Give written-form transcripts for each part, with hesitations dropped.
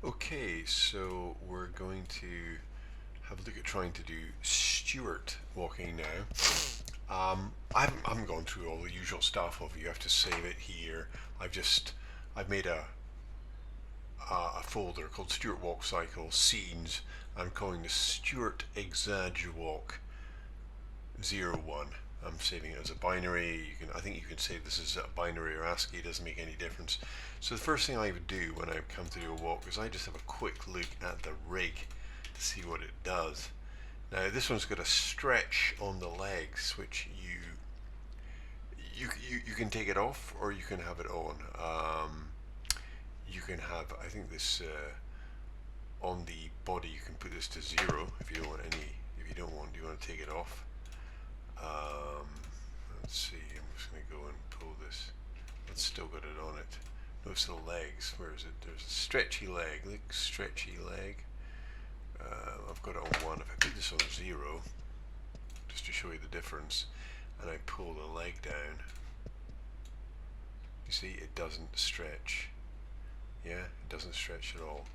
Okay, so we're going to have a look at trying to do Stuart walking now. I haven't gone through all the usual stuff of you have to save it here. I've made a folder called Stuart Walk Cycle Scenes. I'm calling this Stuart Exag Walk 01. I'm saving it as a binary. I think you can save this as a binary or ASCII. It doesn't make any difference. So the first thing I would do when I come to do a walk is I just have a quick look at the rig to see what it does. Now this one's got a stretch on the legs, which you can take it off or you can have it on. You can have, I think this on the body. You can put this to 0 if you don't want any. If you don't want, you want to take it off. Um, let's see. I'm just going to go and pull this. It's still got it on it. Notice the legs. Where is it? There's a stretchy leg. Look, stretchy leg. I've got it on 1. If I put this on 0, just to show you the difference, and I pull the leg down, you see it doesn't stretch. Yeah, it doesn't stretch at all.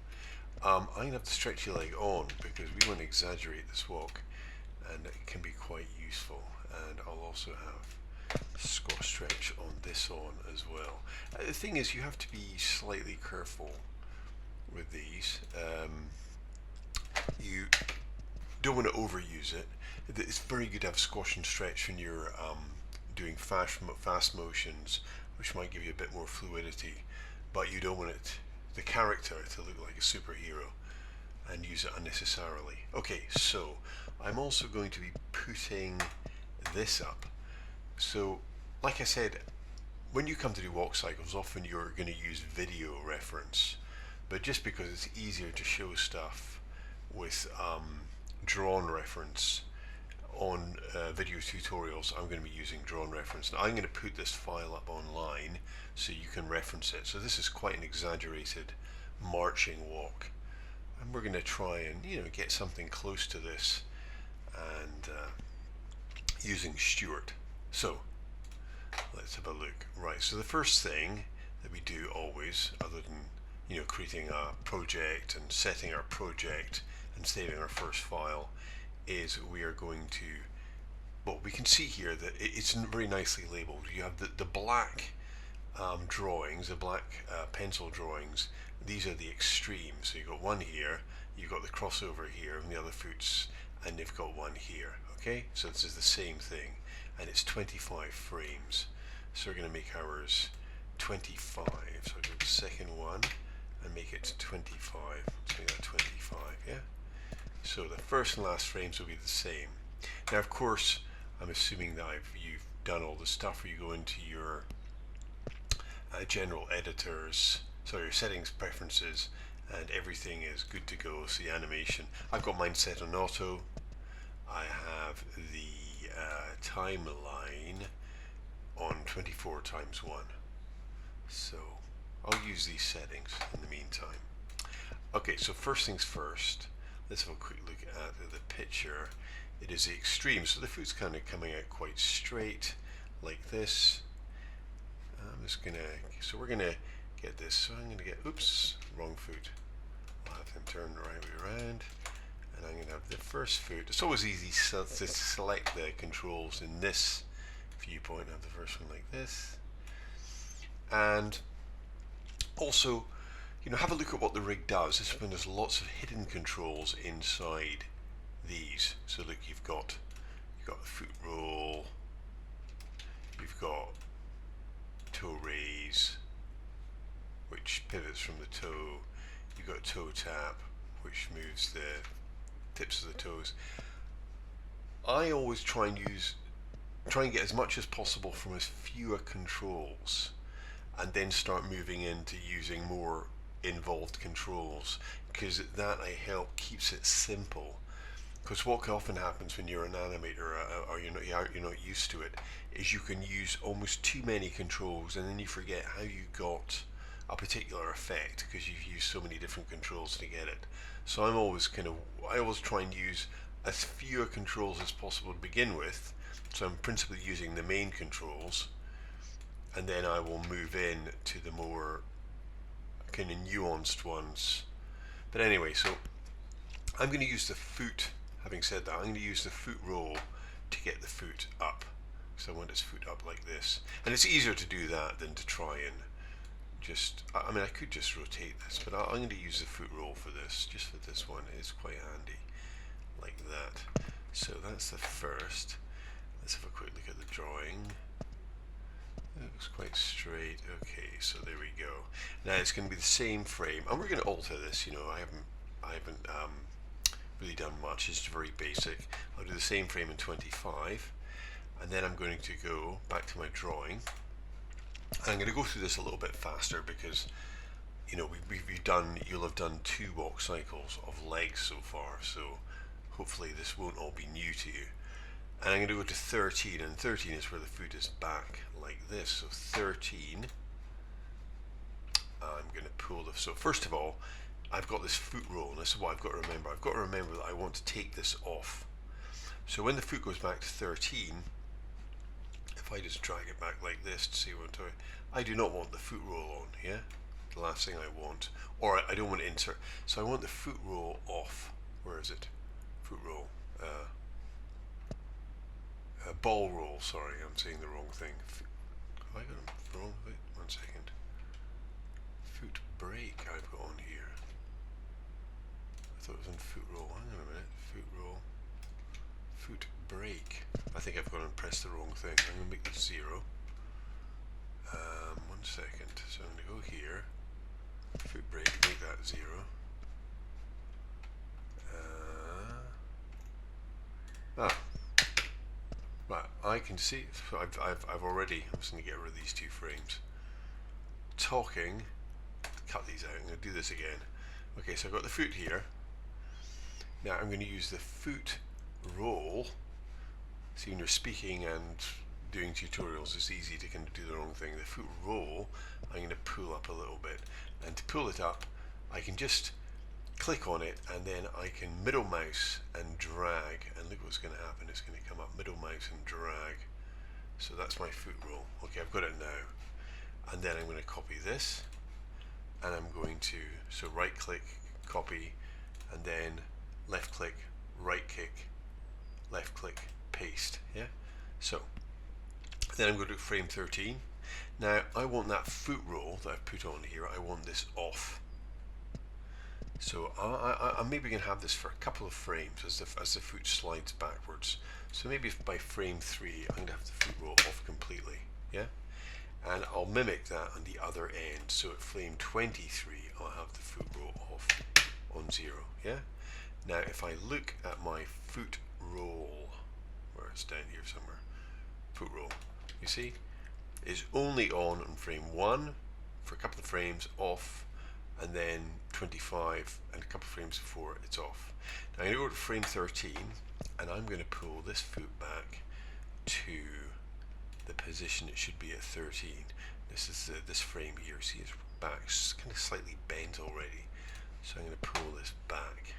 I'm going to have the stretchy leg on because we want to exaggerate this walk, and it can be quite useful. And I'll also have squash stretch on this on as well. The thing is, you have to be slightly careful with these. You don't want to overuse it. It's very good to have squash and stretch when you're doing fast motions, which might give you a bit more fluidity, but you don't want the character to look like a superhero and use it unnecessarily. Okay, so I'm also going to be putting this up. So, like I said, when you come to do walk cycles, often you're going to use video reference, but just because it's easier to show stuff with drawn reference on video tutorials, I'm going to be using drawn reference. Now I'm going to put this file up online so you can reference it. So this is quite an exaggerated marching walk, and we're going to try and get something close to this, and using Stuart. So let's have a look. Right, so the first thing that we do always, other than creating a project and setting our project and saving our first file, is we are going to, well, we can see here that it's very nicely labeled. You have the black drawings, the black pencil drawings. These are the extremes. So you've got one here, you've got the crossover here, and the other foots, and you've got one here. Okay, so this is the same thing, and it's 25 frames. So we're going to make ours 25. So I'll go to the second one and make it 25. Let's make that 25. Yeah. So the first and last frames will be the same. Now, of course, I'm assuming that you've done all the stuff where you go into your general editors, so your settings, preferences, and everything is good to go. So the animation, I've got mine set on auto. I have the timeline on 24 times 1. So I'll use these settings in the meantime. Okay, so first things first, let's have a quick look at the picture. It is the extreme, so the foot's kind of coming out quite straight like this. I'm just gonna, so we're gonna get this, so I'm gonna get, oops, wrong foot. I'll have them turn the right way around, and I'm gonna have the first foot. It's always easy to select the controls in this viewpoint. I have the first one like this. And also, have a look at what the rig does. This one has lots of hidden controls inside these. So look, you've got the foot roll, you've got toe raise, which pivots from the toe, you've got toe tap, which moves the tips of the toes. I always try and get as much as possible from as fewer controls, and then start moving into using more involved controls, because that keeps it simple. Because what often happens when you're an animator or you're not used to it is you can use almost too many controls, and then you forget how you got a particular effect because you've used so many different controls to get it. So I always try and use as fewer controls as possible to begin with. So I'm principally using the main controls, and then I will move in to the more kind of nuanced ones But anyway, so I'm going to use the foot, having said that, I'm going to use the foot roll to get the foot up. So I want his foot up like this. And it's easier to do that than to try and just, I mean, I could just rotate this, but I'm going to use the foot roll for this, just for this one. It's quite handy, like that. So that's the first. Let's have a quick look at the drawing. It looks quite straight. Okay, so there we go. Now it's going to be the same frame, and we're going to alter this. You know, I haven't really done much. It's very basic. I'll do the same frame in 25, and then I'm going to go back to my drawing. I'm going to go through this a little bit faster because, you know, you'll have done 2 walk cycles of legs so far, so hopefully this won't all be new to you. And I'm going to go to 13, and 13 is where the foot is back like this. So 13, I'm going to pull the, so first of all, I've got this foot roll, and this is what I've got to remember. I've got to remember that I want to take this off. So when the foot goes back to 13, if I just drag it back like this to see what I'm doing, I do not want the foot roll on, yeah? The last thing I want. Or I don't want to insert. So I want the foot roll off. Where is it? Foot roll. Ball roll, sorry, I'm saying the wrong thing. Have I got them wrong? Wait, 1 second. Foot brake I've got on here. I thought it was on foot roll. Hang on a minute. Foot roll. Foot brake. I think I've gone and pressed the wrong thing. I'm going to make this 0. 1 second. So I'm going to go here. Foot brake, make that 0. Right, I can see. I've already. I'm just going to get rid of these 2 frames. Talking. Cut these out. I'm going to do this again. Okay, so I've got the foot here. Now I'm going to use the foot roll. See, when you're speaking and doing tutorials, it's easy to kind of do the wrong thing. The foot roll, I'm going to pull up a little bit, and to pull it up, I can just click on it, and then I can middle mouse and drag, and look what's going to happen. It's going to come up, middle mouse and drag. So that's my foot roll. Okay, I've got it now. And then I'm going to copy this, and I'm going to, so right click, copy, and then left click, right click, left click, paste. Yeah. So then I'm going to do frame 13. Now I want that foot roll that I've put on here, I want this off. So I'm maybe going to have this for a couple of frames as the foot slides backwards. So maybe if by frame 3 I'm going to have the foot roll off completely. Yeah. And I'll mimic that on the other end. So at frame 23 I'll have the foot roll off on 0. Yeah. Now if I look at my foot roll, where it's down here somewhere, foot roll, you see, is only on frame 1 for a couple of frames, off, and then 25 and a couple of frames before it's off. Now I'm going to go to frame 13, and I'm going to pull this foot back to the position it should be at 13. This is this frame here. See, its back's kind of slightly bent already, so I'm going to pull this back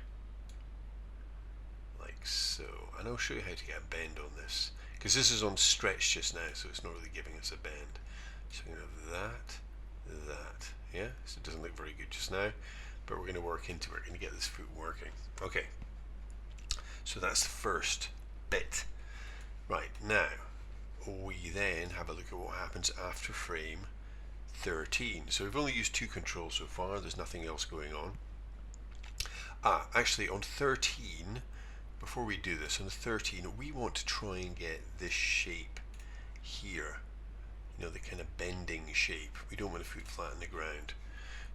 like so, and I'll show you how to get a bend on this, because this is on stretch just now, so it's not really giving us a bend. So I'm going to have that, yeah, so it doesn't look very good just now, but we're going to work into it. We're going to get this foot working. Okay, so that's the first bit. Right, now we then have a look at what happens after frame 13. So we've only used 2 controls so far, there's nothing else going on. Actually on 13, before we do this, on the 13 we want to try and get this shape here, you know, the kind of bending shape. We don't want the foot flat on the ground.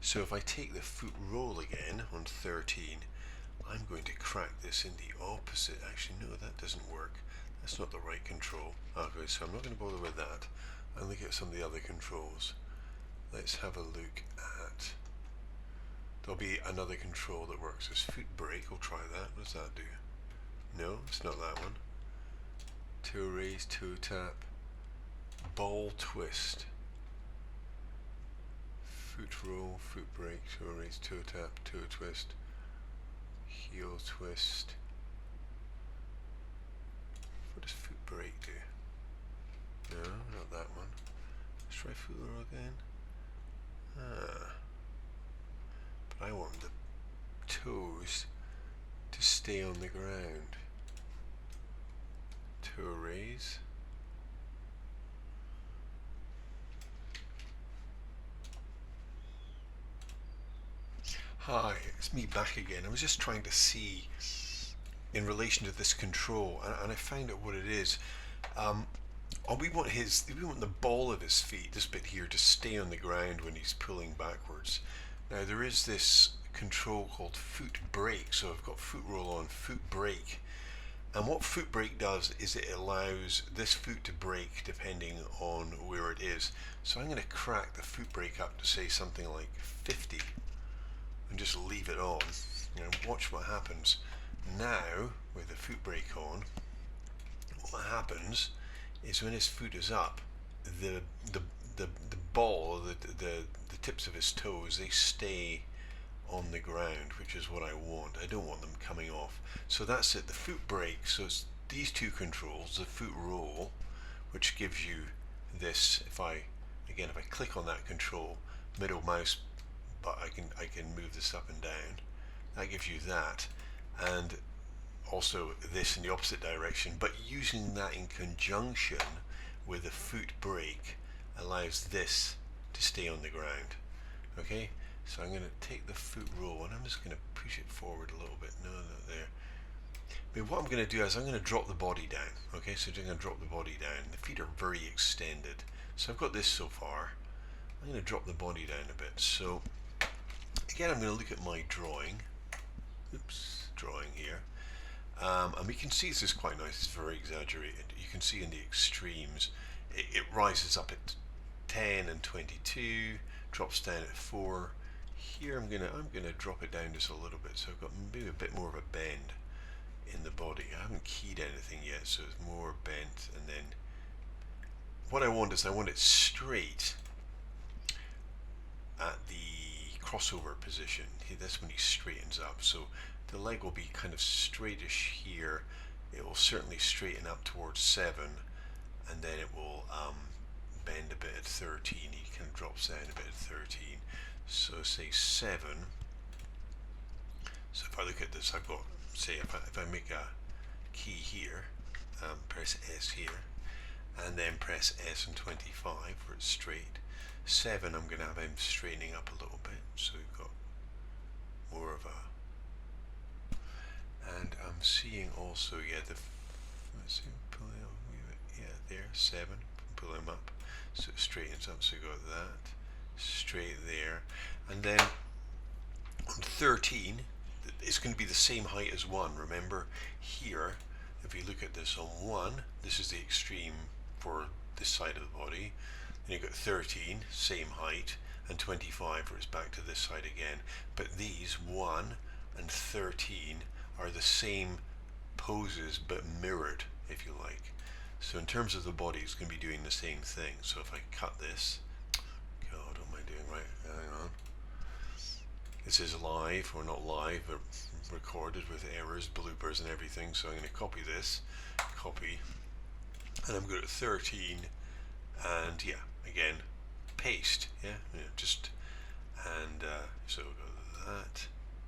So if I take the foot roll again on 13, I'm going to crack this in the opposite. Actually no, that doesn't work. That's not the right control. Okay, so I'm not going to bother with that. I'll look at some of the other controls. Let's have a look at, there'll be another control that works as foot brake. We'll try that. What does that do? No, it's not that one. Toe raise, toe tap, ball twist, foot roll, foot brake, toe raise, toe tap, toe twist, heel twist. What does foot brake do? No, not that one. Let's try foot roll again. But I want the toes to stay on the ground. Toe raise. Hi, it's me back again. I was just trying to see in relation to this control, and I found out what it is. We want the ball of his feet, this bit here, to stay on the ground when he's pulling backwards. Now there is this control called foot brake, so I've got foot roll on, foot brake. And what foot brake does is it allows this foot to brake depending on where it is. So I'm going to crack the foot brake up to say something like 50 and just leave it on. Watch what happens. Now, with the foot brake on, what happens is when his foot is up, the ball, the tips of his toes, they stay on the ground, which is what I want. I don't want them coming off. So that's it, the foot brake. So it's these two controls, the foot roll, which gives you this. If I click on that control, middle mouse, but I can move this up and down. That gives you that, and also this in the opposite direction. But using that in conjunction with the foot brake allows this to stay on the ground. Okay. So I'm going to take the foot roll and I'm just going to push it forward a little bit. No, not there. But what I'm going to do is I'm going to drop the body down. Okay, so I'm going to drop the body down. The feet are very extended. So I've got this so far. I'm going to drop the body down a bit. So again, I'm going to look at my drawing. Oops, drawing here. And we can see this is quite nice. It's very exaggerated. You can see in the extremes, it rises up at 10 and 22, drops down at 4. Here I'm gonna drop it down just a little bit, so I've got maybe a bit more of a bend in the body. I haven't keyed anything yet, so it's more bent. And then what I want is I want it straight at the crossover position. That's when he straightens up. So the leg will be kind of straightish here. It will certainly straighten up towards 7, and then it will bend a bit at 13. He kind of drops down a bit at 13. So say 7. So if I look at this, I've got, say, if I make a key here, press S here, and then press S and 25 where it's straight. 7, I'm going to have him straightening up a little bit, so we've got more of a. And I'm seeing also, yeah, let's see, pull it up, yeah, there, 7, pull him up, so it straightens up. So we got that straight there, and then on 13 it's going to be the same height as 1. Remember here, if you look at this on 1, this is the extreme for this side of the body, then you've got 13, same height, and 25 where it's back to this side again. But these 1 and 13 are the same poses but mirrored, if you like. So in terms of the body, it's going to be doing the same thing. So if I cut this, God, what am I doing? Right, hang on. This is live, or not live, but recorded with errors, bloopers and everything. So I'm going to copy this, copy, and I'm going to 13, and yeah, again, paste, yeah, just, and so we'll go to that,